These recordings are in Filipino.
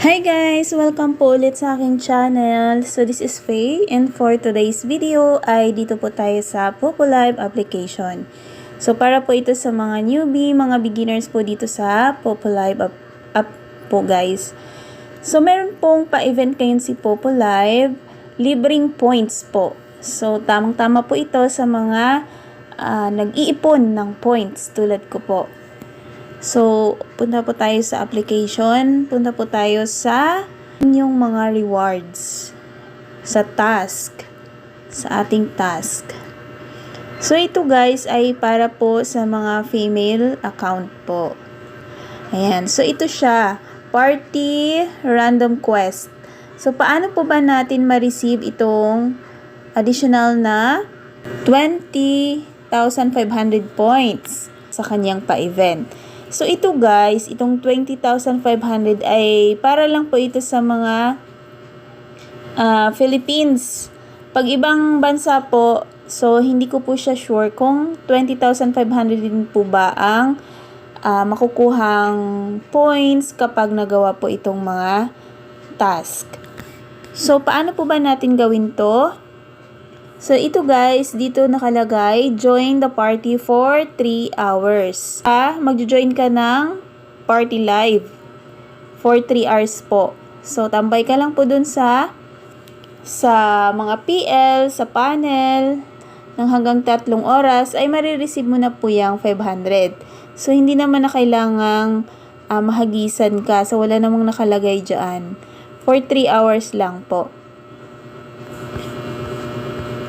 Hi guys! Welcome po ulit sa aking channel. So this is Faye and for today's video ay dito po tayo sa PopoLive application. So para po ito sa mga newbie, mga beginners po dito sa PopoLive app po guys. So meron pong pa-event ngayon si PopoLive, libreng points po. So tamang-tama po ito sa mga nag-iipon ng points tulad ko po. So, punta po tayo sa application. Punta po tayo sa inyong mga rewards. Sa task. Sa ating task. So, ito guys ay para po sa mga female account po. Ayan. So, ito siya. Party Random Quest. So, paano po ba natin ma-receive itong additional na 20,500 points sa kanyang pa-event? So, ito guys, itong 20,500 ay para lang po ito sa mga Philippines. Pag ibang bansa po, so hindi ko po siya sure kung 20,500 din po ba ang makukuhang points kapag nagawa po itong mga task. So, paano po ba natin gawin to? So, ito guys, dito nakalagay, join the party for 3 hours. Magjo-join ka ng party live for 3 hours po. So, tambay ka lang po dun sa mga PL, sa panel, ng hanggang 3 oras, ay marireceive mo na po yung 500. So, hindi naman na kailangang mahagisan ka. So, wala namang nakalagay dyan. For 3 hours lang po.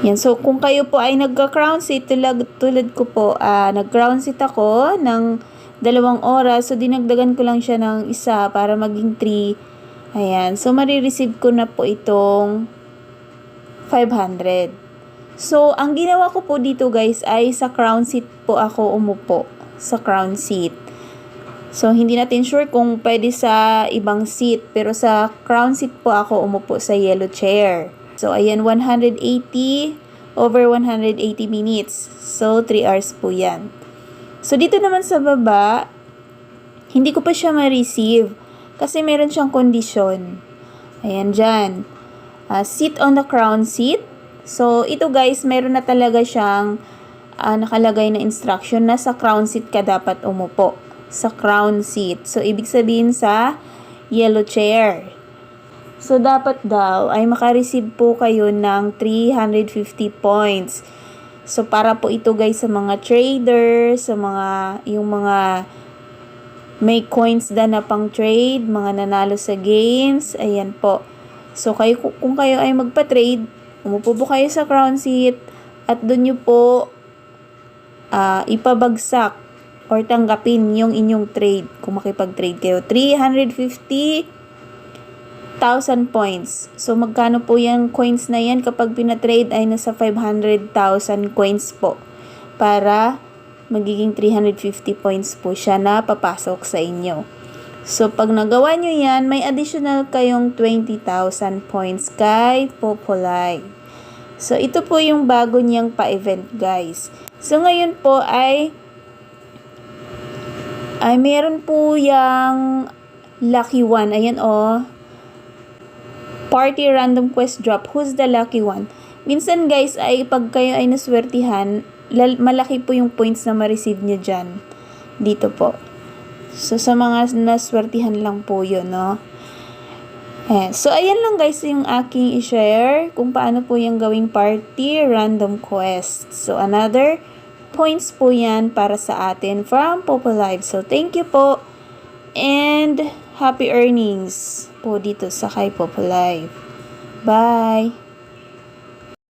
Yan. So, kung kayo po ay nagka-crown seat, tulad ko po, nag-crown seat ako ng 2 oras. So, dinagdagan ko lang siya ng 1 para maging 3. Ayan. So, marireceive ko na po itong 500. So, ang ginawa ko po dito guys ay sa crown seat po ako umupo. Sa crown seat. So, hindi natin sure kung pwede sa ibang seat. Pero sa crown seat po ako umupo sa yellow chair. So, ayan, 180 over 180 minutes. So, 3 hours po yan. So, dito naman sa baba, hindi ko pa siya ma-receive. Kasi meron siyang kondisyon. Ayan, dyan. Sit on the crown seat. So, ito guys, meron na talaga siyang nakalagay na instruction na sa crown seat ka dapat umupo. Sa crown seat. So, ibig sabihin sa yellow chair. So, dapat daw ay makareceive po kayo ng 350 points. So, para po ito guys sa mga trader, sa yung mga may coins na pang trade, mga nanalo sa games, ayan po. So, kung kayo ay magpa-trade, umupo po kayo sa crown seat at doon nyo po ipabagsak or tanggapin yung inyong trade. Kung makipag-trade kayo, 350,000 points. So, magkano po yung coins na yan? Kapag pinatrade ay nasa 500,000 coins po. Para magiging 350 points po siya na papasok sa inyo. So, pag nagawa nyo yan, may additional kayong 20,000 points kay PopoLive. So, ito po yung bago niyang pa-event guys. So, ngayon po ay meron po yung lucky one. Ayan o. Party Random Quest Drop. Who's the lucky one? Minsan guys, ay pag kayo ay naswertihan, malaki po yung points na ma-receive nyo dyan. Dito po. So, sa mga naswertihan lang po yun, no? So, ayan lang guys yung aking i-share kung paano po yung gawing Party Random Quest. So, another points po yan para sa atin from PopoLive. So, thank you po. And happy earnings po dito sa kay PopoLive. Bye!